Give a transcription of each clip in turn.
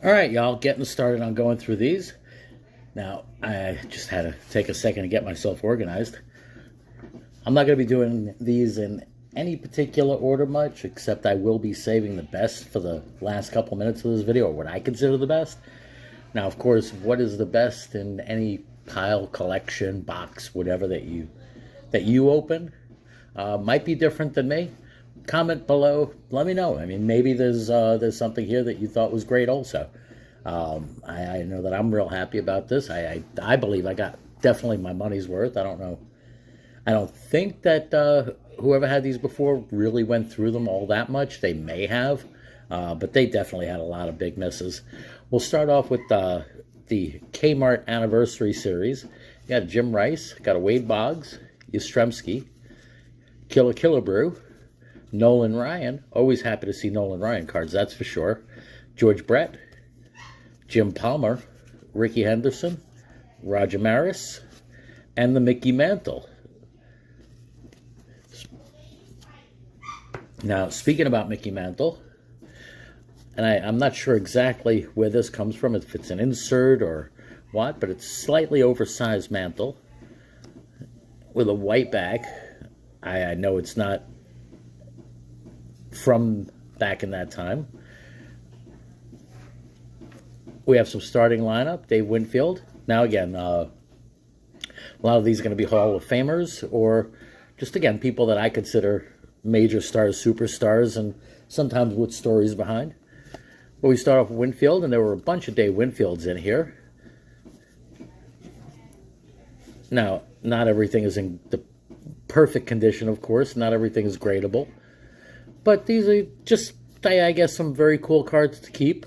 All right, y'all, getting started on going through these. Now, I just had to take a second to get myself organized. I'm not going to be doing these in any particular order much, except I will be saving the best for the last couple minutes of this video, or what I consider the best. Now, of course, what is the best in any pile, collection, box, whatever that you open might be different than me. Comment below, let me know. I mean, maybe there's something here that you thought was great also. I know that I'm real happy about this. I believe I got definitely my money's worth. I don't know. I don't think that whoever had these before really went through them all that much. They may have, but they definitely had a lot of big misses. We'll start off with the Kmart Anniversary Series. You got Jim Rice, got a Wade Boggs, Yastrzemski, Killebrew, Nolan Ryan. Always happy to see Nolan Ryan cards, that's for sure. George Brett, Jim Palmer, Ricky Henderson, Roger Maris, and the Mickey Mantle. Now, speaking about Mickey Mantle, and I'm not sure exactly where this comes from, if it's an insert or what, but it's slightly oversized mantle with a white back. I know it's not from back in that time. We have some starting lineup. Dave Winfield. Now again, a lot of these are going to be Hall of Famers, or just again people that I consider major stars, superstars, and sometimes with stories behind. But we start off with Winfield, and there were a bunch of Dave Winfields in here. Now, not everything is in the perfect condition, of course. Not everything is gradable. But these are just, I guess, some very cool cards to keep.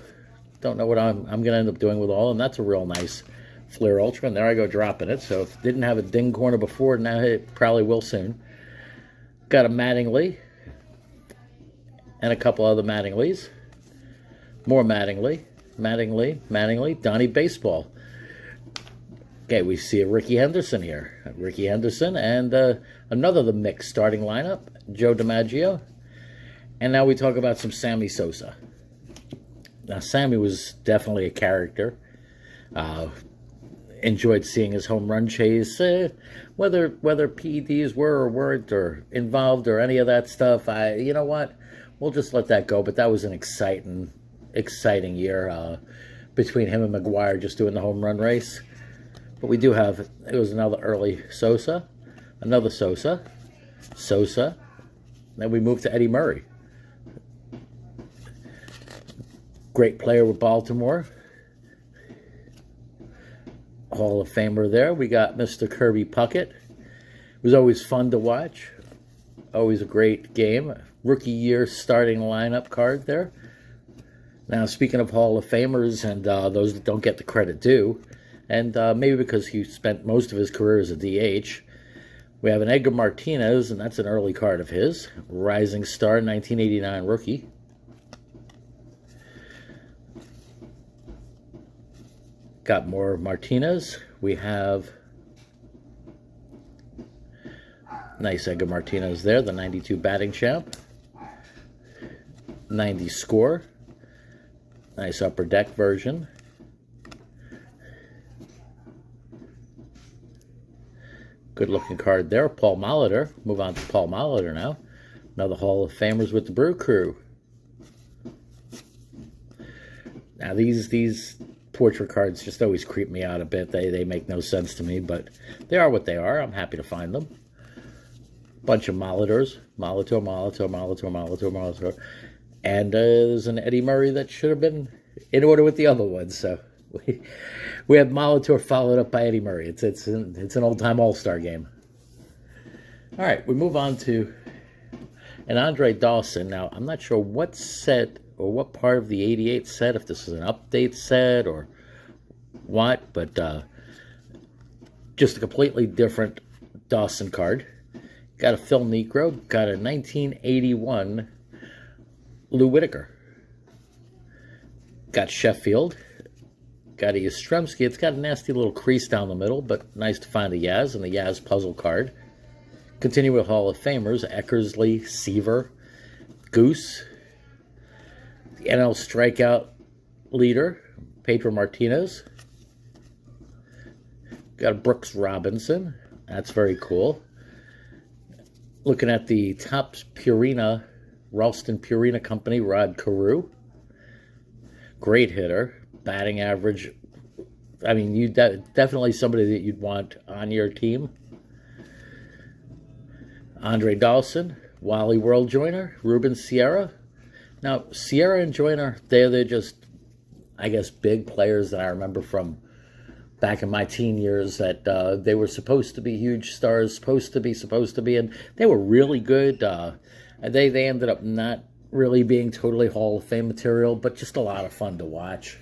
Don't know what I'm going to end up doing with all, and that's a real nice Flair Ultra. And there I go dropping it. So if it didn't have a ding corner before, now it probably will soon. Got a Mattingly and a couple other Mattingleys. More Mattingly, Donnie Baseball. Okay, we see a Ricky Henderson here. Ricky Henderson and another of the mixed starting lineup, Joe DiMaggio. And now we talk about some Sammy Sosa. Now, Sammy was definitely a character. Enjoyed seeing his home run chase. Whether PEDs were or weren't or involved or any of that stuff, you know what? We'll just let that go. But that was an exciting year between him and McGuire just doing the home run race. But we do have, it was another early Sosa, another Sosa. Then we moved to Eddie Murray. Great player with Baltimore. Hall of Famer there. We got Mr. Kirby Puckett. It was always fun to watch. Always a great game. Rookie year starting lineup card there. Now, speaking of Hall of Famers and those that don't get the credit due, and maybe because he spent most of his career as a DH, we have an Edgar Martinez, and that's an early card of his. Rising Star, 1989 rookie. Got more Martinez. We have nice Edgar Martinez there, the 92 batting champ. 90 score. Nice upper deck version. Good looking card there. Paul Molitor. Move on to Paul Molitor now. Another Hall of Famers with the Brew Crew. Now these portrait cards just always creep me out a bit. They make no sense to me, but they are what they are. I'm happy to find them. Bunch of Molitors. Molitor. And there's an Eddie Murray that should have been in order with the other ones. So we have Molitor followed up by Eddie Murray. It's an old-time all-star game. All right, we move on to an Andre Dawson. Now, I'm not sure what set or what part of the 88 set, if this is an update set or what, but just a completely different Dawson card. Got a Phil Niekro, got a 1981 Lou Whitaker. Got Sheffield, got a Yastrzemski. It's got a nasty little crease down the middle, but nice to find a Yaz and the Yaz puzzle card. Continue with Hall of Famers, Eckersley, Seaver, Goose, the NL strikeout leader, Pedro Martinez. Got a Brooks Robinson. That's very cool. Looking at the Topps Purina, Ralston Purina Company, Rod Carew. Great hitter. Batting average. I mean, you definitely somebody that you'd want on your team. Andre Dawson, Wally World Joiner, Ruben Sierra. Now, Sierra and Joyner, they're just, I guess, big players that I remember from back in my teen years that they were supposed to be huge stars, supposed to be, and they were really good. They ended up not really being totally Hall of Fame material, but just a lot of fun to watch.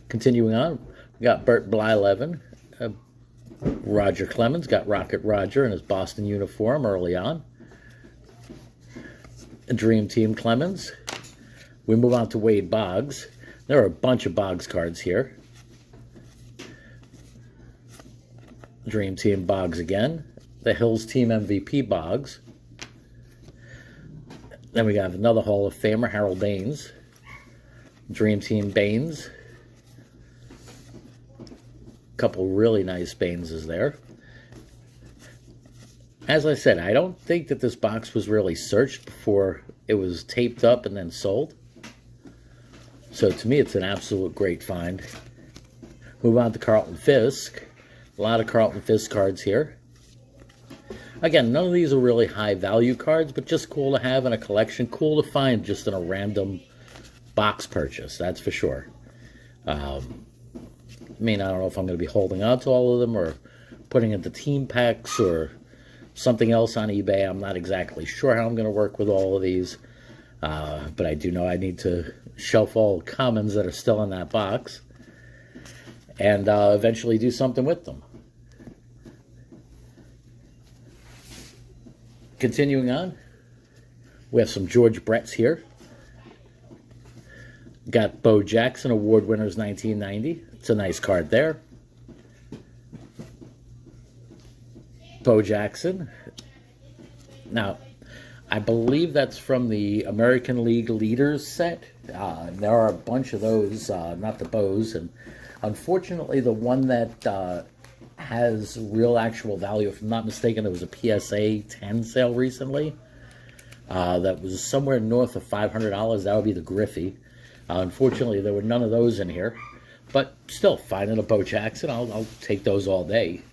Continuing on, we got Bert Blyleven. Roger Clemens, got Rocket Roger in his Boston uniform early on. Dream Team Clemens. We move on to Wade Boggs. There are a bunch of Boggs cards here. Dream Team Boggs again. The Hills Team MVP Boggs. Then we got another Hall of Famer, Harold Baines. Dream Team Baines. Couple really nice Baineses there. As I said, I don't think that this box was really searched before it was taped up and then sold. So to me, it's an absolute great find. Move on to Carlton Fisk. A lot of Carlton Fisk cards here. Again, none of these are really high value cards, but just cool to have in a collection. Cool to find just in a random box purchase, that's for sure. I mean, I don't know if I'm going to be holding on to all of them or putting into team packs or something else on eBay. I'm not exactly sure how I'm going to work with all of these. But I do know I need to shelf all commons that are still in that box and eventually do something with them. Continuing on, we have some George Bretts here. Got Bo Jackson, Award Winners 1990. It's a nice card there. Bo Jackson. Now, I believe that's from the American League Leaders set. There are a bunch of those, not the Bows. And unfortunately, the one that has real actual value, if I'm not mistaken, there was a PSA 10 sale recently. That was somewhere north of $500. That would be the Griffey. Unfortunately, there were none of those in here. But still, finding a Bo Jackson, I'll take those all day.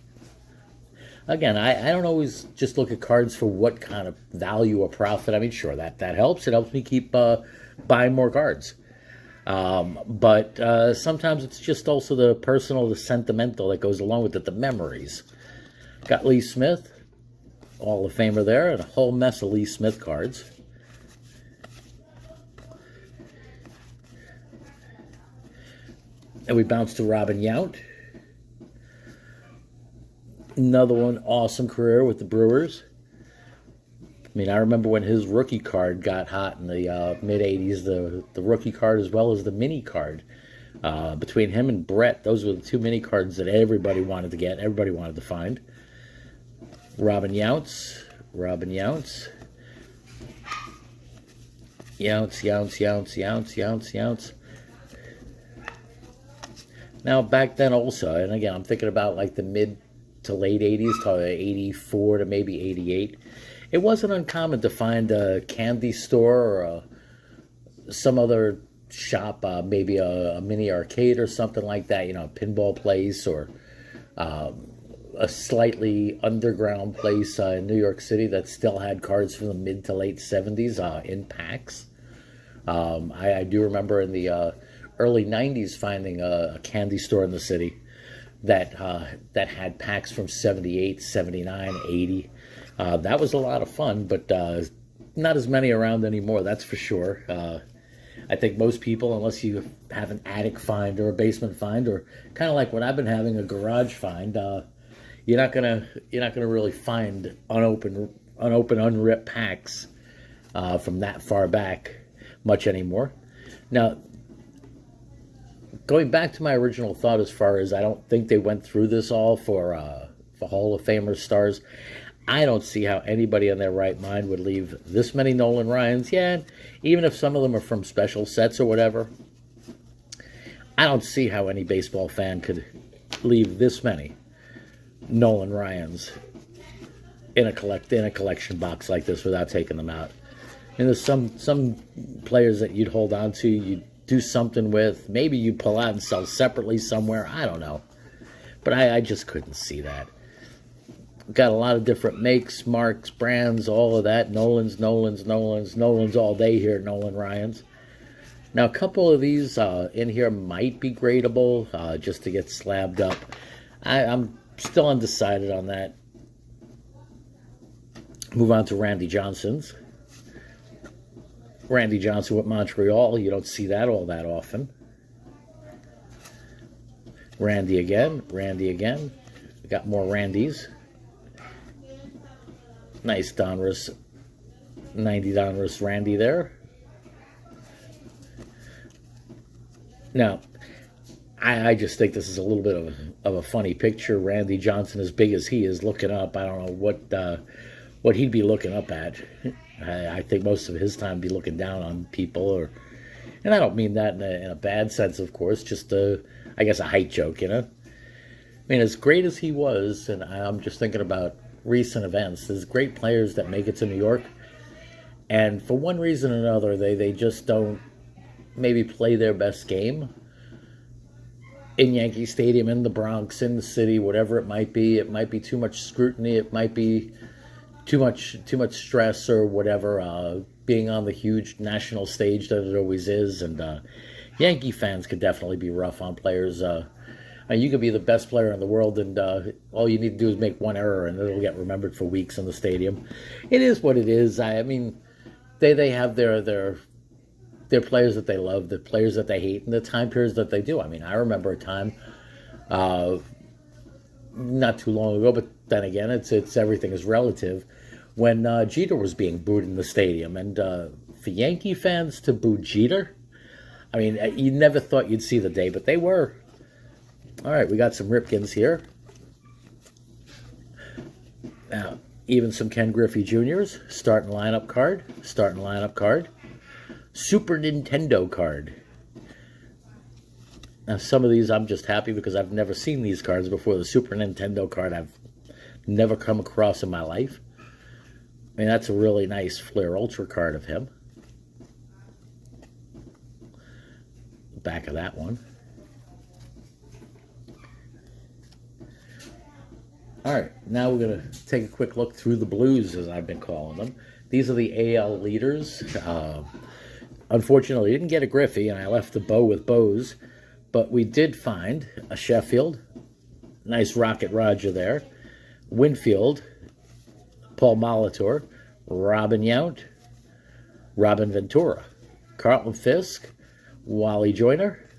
Again, I don't always just look at cards for what kind of value or profit. I mean, sure, that helps. It helps me keep buying more cards. But sometimes it's just also the personal, the sentimental that goes along with it, the memories. Got Lee Smith, Hall of Famer there, and a whole mess of Lee Smith cards. And we bounce to Robin Yount. Another one, awesome career with the Brewers. I mean, I remember when his rookie card got hot in the mid-'80s, the rookie card as well as the mini card. Between him and Brett, those were the two mini cards that everybody wanted to get, everybody wanted to find. Robin Yount. Yount. Now, back then also, and again, I'm thinking about like the mid to late 80s, to 84 to maybe 88. It wasn't uncommon to find a candy store or some other shop, maybe a mini arcade or something like that, you know, a pinball place or a slightly underground place in New York City that still had cards from the mid to late 70s in packs. I do remember in the early 90s finding a candy store in the city that had packs from 78, 79, 80. That was a lot of fun, but not as many around anymore, that's for sure. I think most people, unless you have an attic find or a basement find, or kind of like what I've been having, a garage find, you're not gonna really find unopened, unripped packs from that far back much anymore. Now, going back to my original thought as far as I don't think they went through this all for Hall of Famer stars, I don't see how anybody in their right mind would leave this many Nolan Ryans. Yeah, even if some of them are from special sets or whatever, I don't see how any baseball fan could leave this many Nolan Ryans in a collection box like this without taking them out. And there's some players that you'd hold on to, you'd do something with, maybe you pull out and sell separately somewhere, I don't know. But I just couldn't see that. Got a lot of different makes, marks, brands, all of that. Nolans all day here, Nolan Ryans. Now, a couple of these in here might be gradable just to get slabbed up. I'm still undecided on that. Move on to Randy Johnson's. Randy Johnson with Montreal. You don't see that all that often. Randy again. We got more Randys. Nice Donruss, 90 Donruss Randy there. Now, I just think this is a little bit of a funny picture. Randy Johnson, as big as he is, looking up. I don't know what he'd be looking up at. I think most of his time be looking down on people, and I don't mean that in a bad sense, of course. Just I guess a height joke, you know. I mean, as great as he was, and I'm just thinking about recent events. There's great players that make it to New York, and for one reason or another, they just don't maybe play their best game in Yankee Stadium, in the Bronx, in the city, whatever it might be. It might be too much scrutiny. It might be too much stress or whatever. Being on the huge national stage that it always is, and Yankee fans could definitely be rough on players. You could be the best player in the world, and all you need to do is make one error, and it'll get remembered for weeks in the stadium. It is what it is. I mean, they have their players that they love, the players that they hate, and the time periods that they do. I mean, I remember a time, not too long ago, but then again, it's everything is relative, when Jeter was being booed in the stadium, and for Yankee fans to boo Jeter, I mean, you never thought you'd see the day, but they were. All right, we got some Ripkins here. Now, even some Ken Griffey Jr.'s. Starting lineup card. Super Nintendo card. Now, some of these I'm just happy because I've never seen these cards before. The Super Nintendo card I've never come across in my life. I mean, that's a really nice Flair Ultra card of him. Back of that one. All right, now we're going to take a quick look through the blues, as I've been calling them. These are the AL leaders. Unfortunately, I didn't get a Griffey, and I left the bow with bows, but we did find a Sheffield. Nice Rocket Roger there. Winfield, Paul Molitor, Robin Yount, Robin Ventura, Carlton Fisk, Wally Joyner,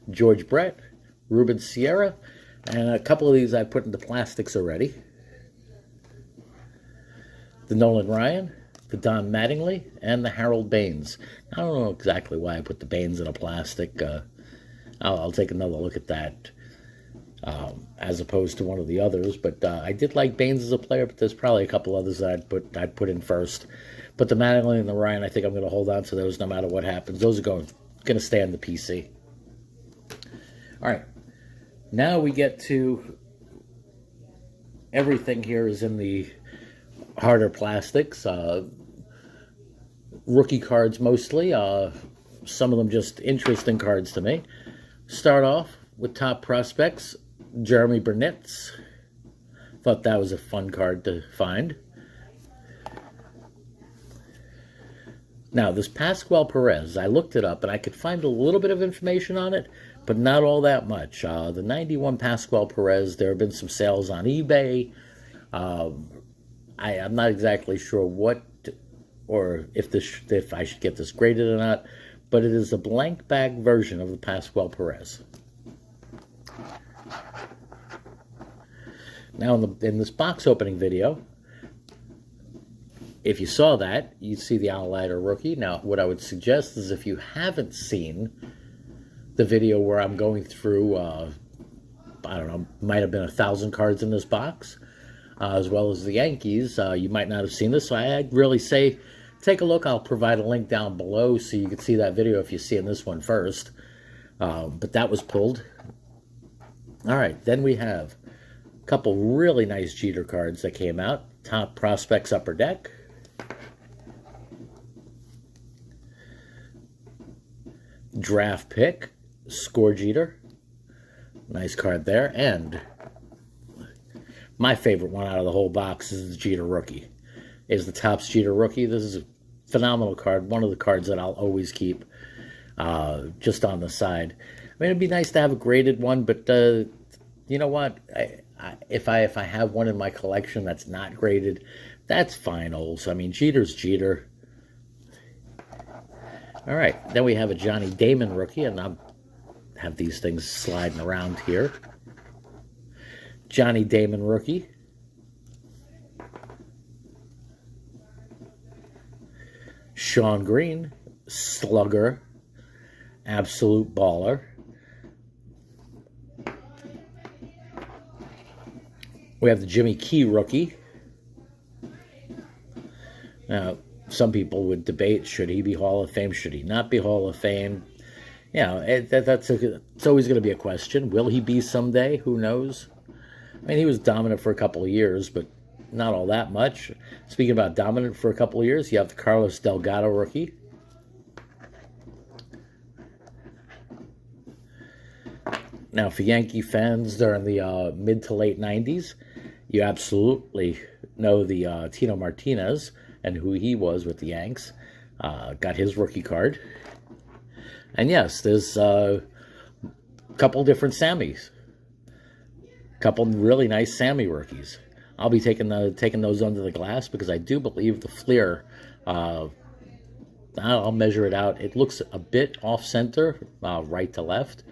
George Brett, Ruben Sierra, and a couple of these I put into plastics already. The Nolan Ryan, the Don Mattingly, and the Harold Baines. I don't know exactly why I put the Baines in a plastic. I'll take another look at that as opposed to one of the others. But I did like Baines as a player, but there's probably a couple others that I'd put in first. But the Mattingly and the Ryan, I think I'm going to hold on to those no matter what happens. Those are going to stay on the PC. All right. Now we get to everything here is in the harder plastics. Rookie cards mostly. Some of them just interesting cards to me. Start off with top prospects. Jeremy Burnitz. Thought that was a fun card to find. Now, this Pascal Perez, I looked it up and I could find a little bit of information on it, but not all that much. The 91 Pascal Perez, there have been some sales on eBay. I'm not exactly sure what or if I should get this graded or not, but it is a blank bag version of the Pascal Perez. Now, in this box opening video, if you saw that, you'd see the Al Leiter rookie. Now, what I would suggest is if you haven't seen the video where I'm going through, I don't know, might have been 1,000 cards in this box, as well as the Yankees. You might not have seen this, so I'd really say take a look. I'll provide a link down below so you can see that video if you're seeing this one first. But that was pulled. All right, then we have a couple really nice Jeter cards that came out. Top Prospects Upper Deck. Draft Pick, Score Jeter. Nice card there. And my favorite one out of the whole box is the Jeter Rookie. Is the Topps Jeter Rookie. This is a phenomenal card. One of the cards that I'll always keep just on the side. I mean, it'd be nice to have a graded one, but you know what? If I have one in my collection that's not graded, that's fine also. I mean, Jeter's Jeter. All right, then we have a Johnny Damon Rookie, and I have these things sliding around here. Johnny Damon Rookie. Sean Green, Slugger, Absolute Baller. We have the Jimmy Key Rookie. Now, some people would debate, should he be Hall of Fame? Should he not be Hall of Fame? You know, it's always going to be a question. Will he be someday? Who knows? I mean, he was dominant for a couple of years, but not all that much. Speaking about dominant for a couple of years, you have the Carlos Delgado Rookie. Now, for Yankee fans during the mid to late 90s, you absolutely know the Tino Martinez and who he was with the Yanks. Got his rookie card. And yes, there's a couple different Sammys. A couple really nice Sammy rookies. I'll be taking those under the glass because I do believe the Fleer, I'll measure it out. It looks a bit off-center, right to left.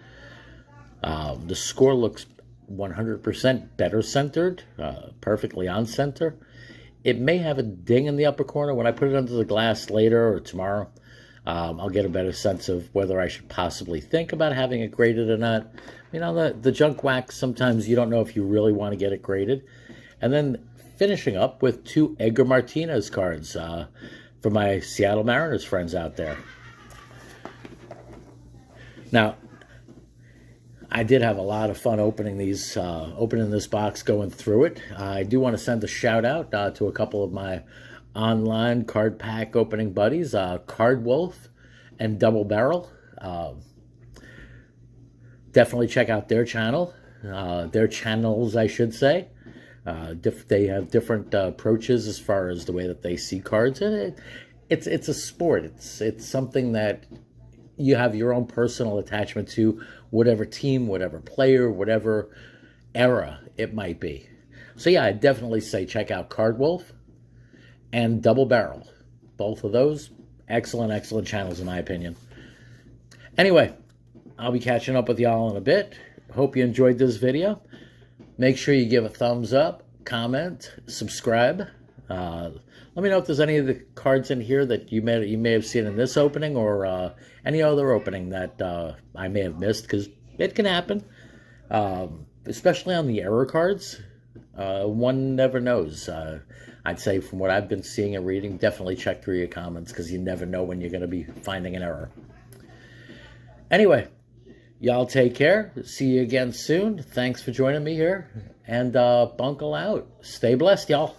The score looks 100% better centered, perfectly on center. It may have a ding in the upper corner. When I put it under the glass later or tomorrow, I'll get a better sense of whether I should possibly think about having it graded or not. You know, the junk wax, sometimes you don't know if you really want to get it graded. And then finishing up with 2 Edgar Martinez cards for my Seattle Mariners friends out there. Now, I did have a lot of fun opening these, opening this box, going through it. I do want to send a shout out to a couple of my online card pack opening buddies, Card Wolf and Double Barrel. Definitely check out their channel, their channels, I should say. They have different approaches as far as the way that they see cards. And it's a sport. It's something that you have your own personal attachment to, whatever team, whatever player, whatever era it might be. So yeah, I'd definitely say check out Card Wolf and Double Barrel. Both of those, excellent channels in my opinion. Anyway, I'll be catching up with y'all in a bit. Hope you enjoyed this video. Make sure you give a thumbs up, comment, subscribe. Let me know if there's any of the cards in here that you may have seen in this opening or any other opening that I may have missed, because it can happen, especially on the error cards. One never knows. I'd say from what I've been seeing and reading, definitely check through your comments because you never know when you're going to be finding an error. Anyway, y'all take care. See you again soon. Thanks for joining me here. And Bunkle out. Stay blessed, y'all.